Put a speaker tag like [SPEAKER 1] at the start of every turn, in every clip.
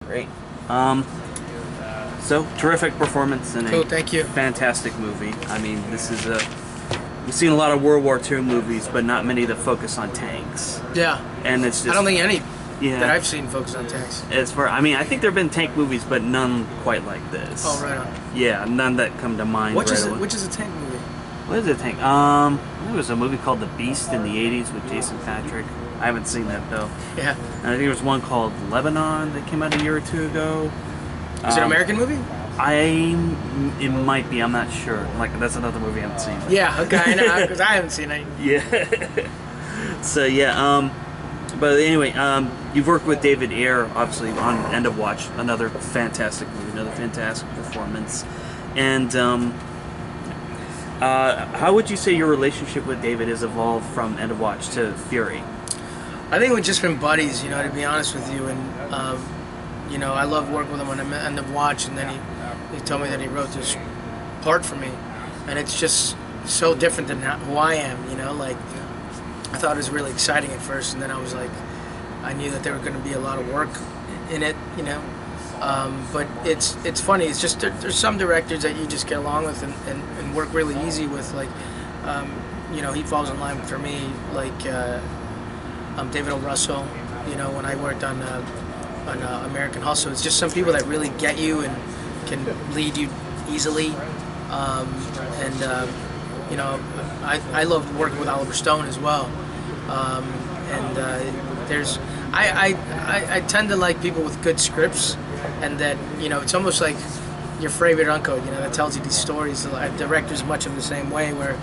[SPEAKER 1] Great. So terrific performance in
[SPEAKER 2] Cool,
[SPEAKER 1] a
[SPEAKER 2] thank you.
[SPEAKER 1] fantastic movie. I mean, this is a. We've seen a lot of World War II movies, but not many that focus on tanks.
[SPEAKER 2] Yeah.
[SPEAKER 1] And it's just.
[SPEAKER 2] I don't think any
[SPEAKER 1] Yeah.
[SPEAKER 2] that I've seen focus on tanks.
[SPEAKER 1] As far, I mean, I think there have been tank movies, but none quite like this.
[SPEAKER 2] Oh, right on.
[SPEAKER 1] Yeah, none that come to mind.
[SPEAKER 2] Which
[SPEAKER 1] right
[SPEAKER 2] is
[SPEAKER 1] away.
[SPEAKER 2] which is a tank movie?
[SPEAKER 1] What is it? Tank? There was a movie called The Beast in the '80s with Jason Patrick. I haven't seen that though.
[SPEAKER 2] Yeah.
[SPEAKER 1] And I think there was one called Lebanon that came out a year or two ago.
[SPEAKER 2] Is it an American movie?
[SPEAKER 1] It might be. I'm not sure. Like that's another movie I haven't seen.
[SPEAKER 2] Yeah. Okay. I know because I haven't seen it.
[SPEAKER 1] Yeah. So yeah. But anyway, you've worked with David Ayer, obviously, on End of Watch, another fantastic movie, another fantastic performance. And how would you say your relationship with David has evolved from End of Watch to Fury?
[SPEAKER 2] I think we've just been buddies, you know, to be honest with you. And you know, I love working with him on End of Watch, and then he told me that he wrote this part for me, and it's just so different than who I am, you know, like. I thought it was really exciting at first, and then I was like, I knew that there were going to be a lot of work in it, you know. But it's funny. It's just there's some directors that you just get along with and work really easy with. Like, you know, he falls in line for me. Like David O. Russell, you know, when I worked on American Hustle, it's just some people that really get you and can lead you easily. You know, I loved working with Oliver Stone as well. I tend to like people with good scripts, and that, you know, it's almost like your favorite uncle, you know, that tells you these stories. Directors much of the same way, where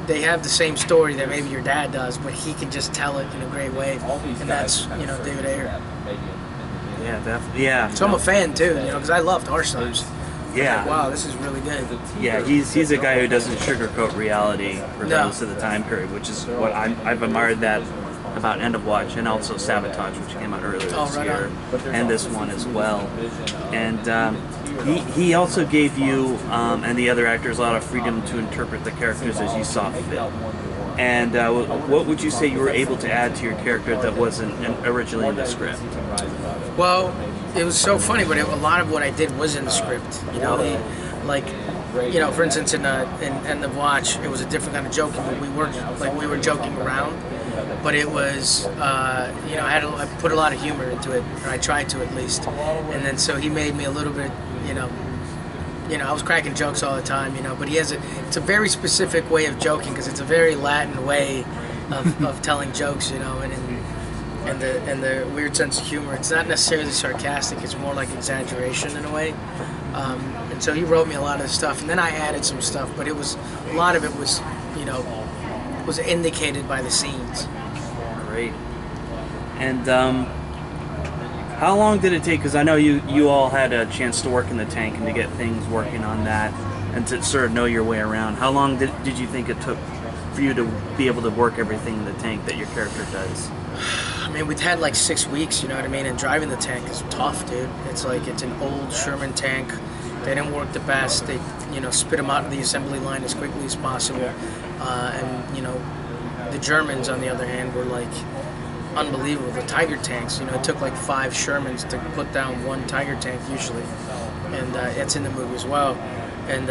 [SPEAKER 2] they have the same story that maybe your dad does, but he can just tell it in a great way, and that's, you know, David Ayer.
[SPEAKER 1] Yeah, definitely. Yeah.
[SPEAKER 2] So I'm a fan too, you know, because I loved Horse Stars.
[SPEAKER 1] Yeah.
[SPEAKER 2] Like, wow, this is really good.
[SPEAKER 1] Yeah, he's a guy who doesn't sugarcoat reality regardless of the time period, which is what I've admired that about End of Watch, and also Sabotage, which came out earlier this year, and this one as well. And he also gave you and the other actors a lot of freedom to interpret the characters as you saw fit. And what would you say you were able to add to your character that wasn't originally in the script?
[SPEAKER 2] Well, it was so funny, but a lot of what I did was in the script. You know, you know, for instance, in End of Watch, it was a different kind of joking. We were joking around, but it was, you know, I put a lot of humor into it, or I tried to at least. And then so he made me a little bit, you know, I was cracking jokes all the time, you know. But it's a very specific way of joking, because it's a very Latin way of telling jokes, you know, and the weird sense of humor. It's not necessarily sarcastic, it's more like exaggeration in a way. And so he wrote me a lot of the stuff, and then I added some stuff, but a lot of it was, you know, was indicated by the scenes.
[SPEAKER 1] Great. And how long did it take, because I know you all had a chance to work in the tank and to get things working on that and to sort of know your way around. How long did you think it took for you to be able to work everything in the tank that your character does?
[SPEAKER 2] I mean, we'd had like 6 weeks, you know what I mean? And driving the tank is tough, dude. It's like, it's an old Sherman tank. They didn't work the best. They, you know, spit them out of the assembly line as quickly as possible. And, you know, the Germans, on the other hand, were like unbelievable. The Tiger tanks, you know, it took like 5 Shermans to put down 1 Tiger tank usually. And it's in the movie as well. And,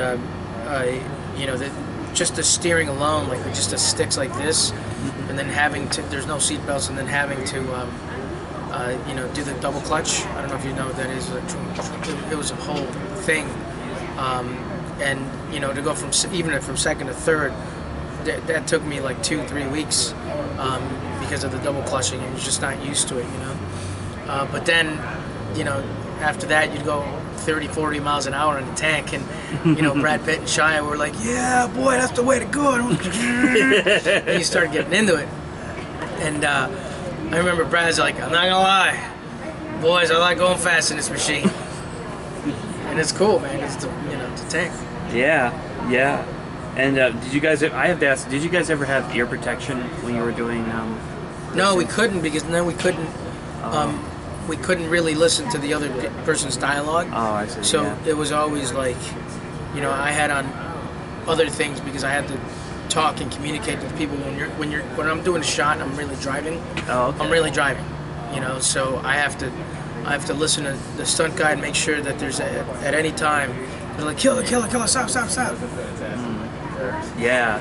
[SPEAKER 2] you know, just the steering alone, like just the sticks like this, and then having to, there's no seat belts, and then having to, you know, do the double clutch. I don't know if you know what that is. It was a whole thing. And, you know, to go from second to third, that took me like 2-3 weeks because of the double clutching. I was just not used to it, you know. But then, you know, after that, you'd go 30-40 miles an hour in the tank, and, you know, Brad Pitt and Shia were like, yeah, boy, that's the way to go. And you start getting into it. And I remember Brad's like, I'm not gonna lie, boys, I like going fast in this machine. And it's cool, man. It's the, you know, it's a tank.
[SPEAKER 1] Yeah. And did you guys? I have to ask. Did you guys ever have ear protection when you were doing?
[SPEAKER 2] No, we couldn't, because then we couldn't. We couldn't really listen to the other person's dialogue.
[SPEAKER 1] Oh, I see.
[SPEAKER 2] So
[SPEAKER 1] yeah.
[SPEAKER 2] it was always like, you know, I had on other things because I had to talk and communicate with people when I'm doing a shot and I'm really driving.
[SPEAKER 1] Oh, okay.
[SPEAKER 2] I'm really driving, you know. So I have to I have to listen to the stunt guy and make sure that there's at any time they're like, kill it, stop.
[SPEAKER 1] Yeah.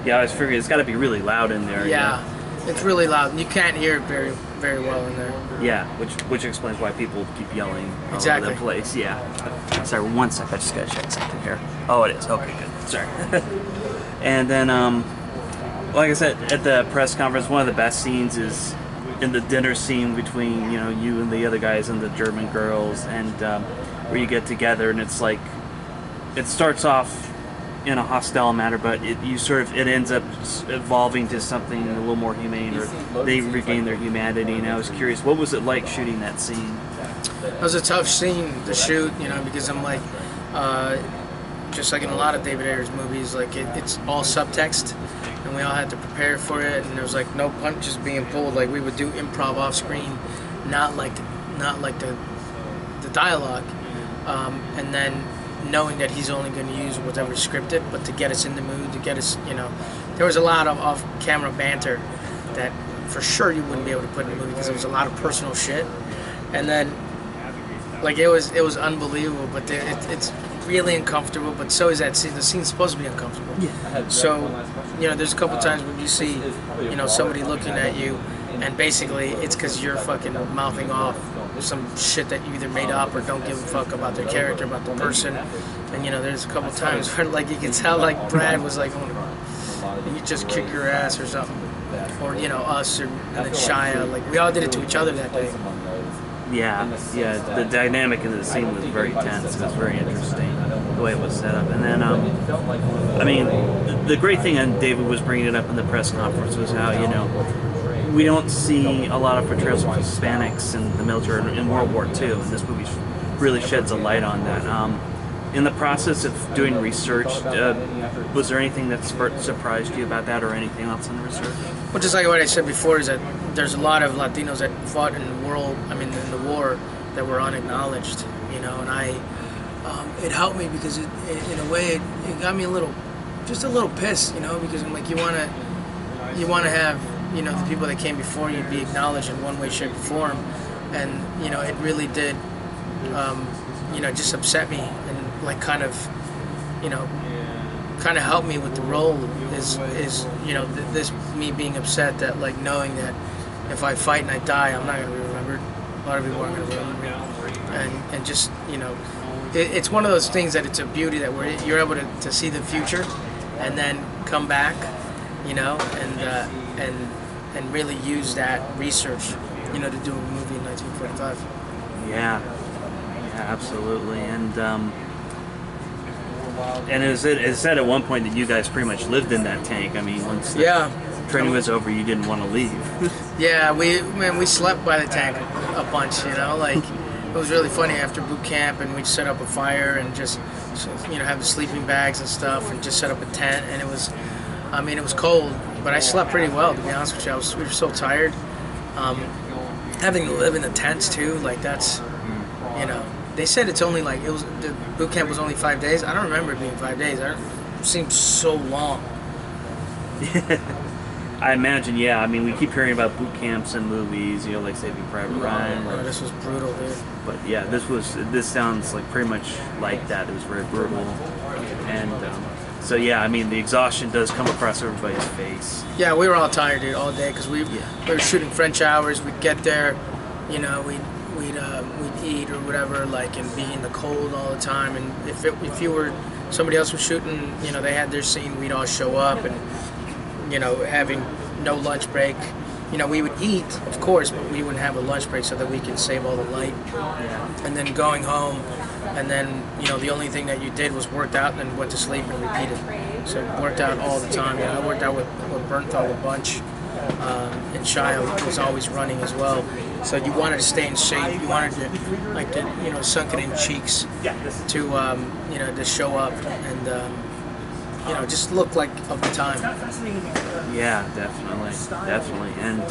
[SPEAKER 1] Yeah, I was figuring it's got to be really loud in there.
[SPEAKER 2] Yeah, it's really loud. You can't hear it very, very well in there.
[SPEAKER 1] Yeah, which explains why people keep yelling all
[SPEAKER 2] Exactly.
[SPEAKER 1] over the place. Yeah. Sorry, 1 sec. I just got to check something here. Oh, it is. Okay, good. Sorry. And then, like I said, at the press conference, one of the best scenes is in the dinner scene between, you and the other guys and the German girls, and where you get together, and it's like, it starts off in a hostile manner, but it ends up evolving to something a little more humane, or they regain their humanity. And I was curious, what was it like shooting that scene?
[SPEAKER 2] It was a tough scene to shoot, because I'm like, just like in a lot of David Ayer's movies, like it's all subtext, and we all had to prepare for it, and there was like no punches being pulled. Like we would do improv off screen, not like the dialogue, and then knowing that he's only going to use whatever's scripted, but to get us in the mood, to get us, there was a lot of off-camera banter that for sure you wouldn't be able to put in the movie because there was a lot of personal shit, and then like it was unbelievable, but it's really uncomfortable, but so is that scene. The scene's supposed to be uncomfortable. Yeah. So, there's a couple times when you see, somebody looking at you, and basically it's because you're fucking mouthing off some shit that you either made up or don't give a fuck about their character, about the person. And there's a couple times where like you can tell like Brad was like, oh, you just kick your ass or something, or us, and then Shia, like we all did it to each other that day.
[SPEAKER 1] Yeah, the dynamic in the scene was very tense. It was very interesting the way it was set up. And then, the great thing, and David was bringing it up in the press conference, was how, we don't see a lot of portrayals of Hispanics in the military in World War II, and this movie really sheds a light on that. In the process of doing research, was there anything that surprised you about that, or anything else in the research?
[SPEAKER 2] Well, just like what I said before, is that there's a lot of Latinos that fought in the war that were unacknowledged, and it helped me because in a way it got me a little pissed, because I'm like, you want to have, the people that came before you be acknowledged in one way, shape, or form, and it really did, just upset me, and like kind of helped me with the role is this me being upset that like knowing that if I fight and I die, I'm not going to be remembered. A lot of people aren't going to remember me, and just it's one of those things that it's a beauty that you're able to see the future and then come back, and really use that research, to do a movie in 1945.
[SPEAKER 1] Yeah, absolutely, and it said at one point that you guys pretty much lived in that tank. I mean, once the training was over, you didn't want to leave.
[SPEAKER 2] Yeah, we slept by the tank a bunch. Like it was really funny after boot camp, and we'd set up a fire and just have the sleeping bags and stuff, and just set up a tent. And it was cold, but I slept pretty well, to be honest with you. We were so tired. Having to live in the tents too, like that's They said it's only like the boot camp was only 5 days. I don't remember it being 5 days. It seemed so long.
[SPEAKER 1] I imagine, yeah. I mean, we keep hearing about boot camps and movies, like Saving Private Ryan.
[SPEAKER 2] No, this was brutal, dude.
[SPEAKER 1] But yeah, this sounds like pretty much like that. It was very brutal, and so yeah, I mean, the exhaustion does come across everybody's face.
[SPEAKER 2] Yeah, we were all tired, dude, all day because we were shooting French hours. We'd get there, we'd eat or whatever, like, and be in the cold all the time. And if you were somebody else was shooting, they had their scene, we'd all show up, and having no lunch break. We would eat, of course, but we wouldn't have a lunch break so that we could save all the light. Yeah. And then going home, and then the only thing that you did was worked out and then went to sleep and repeated. So worked out all the time. I worked out with Bernthal a bunch, and Shia was always running as well. So you wanted to stay in shape. You wanted to sunken-in cheeks to show up and just look like of the time.
[SPEAKER 1] Yeah, definitely. And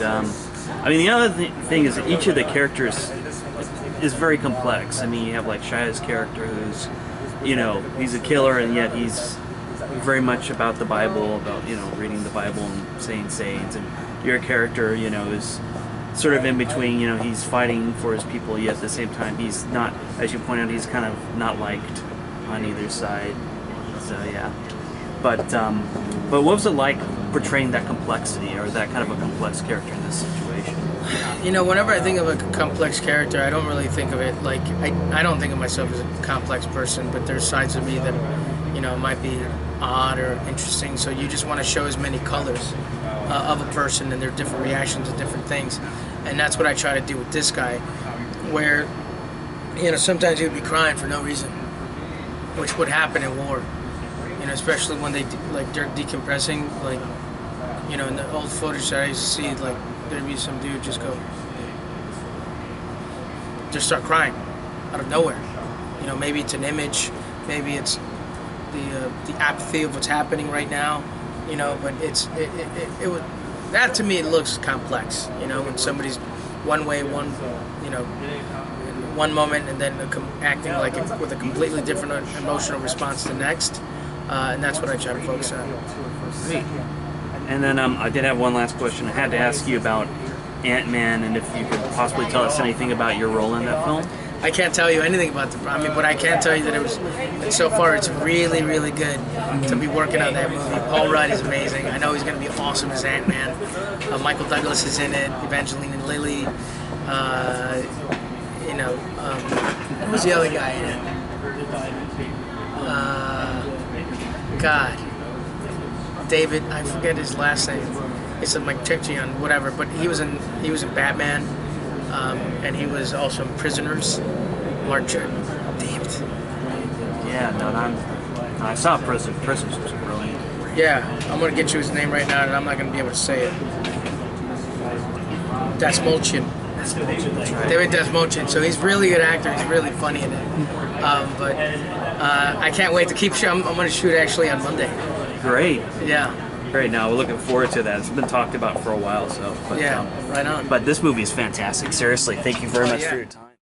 [SPEAKER 1] the other thing is that each of the characters is very complex. I mean, you have like Shia's character, who's he's a killer, and yet he's very much about the Bible, about reading the Bible and saying sayings. And your character, is sort of in between. You know, he's fighting for his people, yet at the same time he's not, as you point out, he's kind of not liked on either side. So yeah, but what was it like portraying that complexity or that kind of a complex character in this situation?
[SPEAKER 2] You know, whenever I think of a complex character, I don't really think of it like I don't think of myself as a complex person, but there's sides of me that, you know, might be odd or interesting. So you just want to show as many colors of a person and their different reactions to different things, and that's what I try to do with this guy, where, you know, sometimes he would be crying for no reason, which would happen in war. You know, especially when they're decompressing, like, you know, in the old footage that I used to see, like, there'd be some dude just start crying out of nowhere. You know, maybe it's an image, maybe it's the apathy of what's happening right now. You know, but it would, that to me it looks complex. You know, when somebody's one way, you know, in one moment, and then acting like it with a completely different emotional response the next. And that's what I try to focus on.
[SPEAKER 1] Great. And then I did have one last question. I had to ask you about Ant-Man, and if you could possibly tell us anything about your role in that film.
[SPEAKER 2] I can't tell you anything about but I can tell you that so far it's really, really good to be working on that movie. Paul Rudd is amazing. I know he's going to be awesome as Ant-Man. Michael Douglas is in it. Evangeline Lilly. You know, who's the other guy in it? God, David, I forget his last name. It's like Mcchichion, whatever. But he was in Batman, and he was also in Prisoners. Damn it.
[SPEAKER 1] Yeah, no, I saw Prisoners. Prisoners was brilliant.
[SPEAKER 2] Yeah, I'm gonna get you his name right now, and I'm not gonna be able to say it. Dasmolchin.
[SPEAKER 1] That's right.
[SPEAKER 2] David Dasmolchin. So he's a really good actor. He's really funny in it. But I can't wait to keep shooting. I'm going to shoot actually on Monday.
[SPEAKER 1] Great.
[SPEAKER 2] Yeah.
[SPEAKER 1] Great. Now we're looking forward to that. It's been talked about for a while, so. But,
[SPEAKER 2] yeah. Right on.
[SPEAKER 1] But this movie is fantastic. Seriously, thank you very much for your time.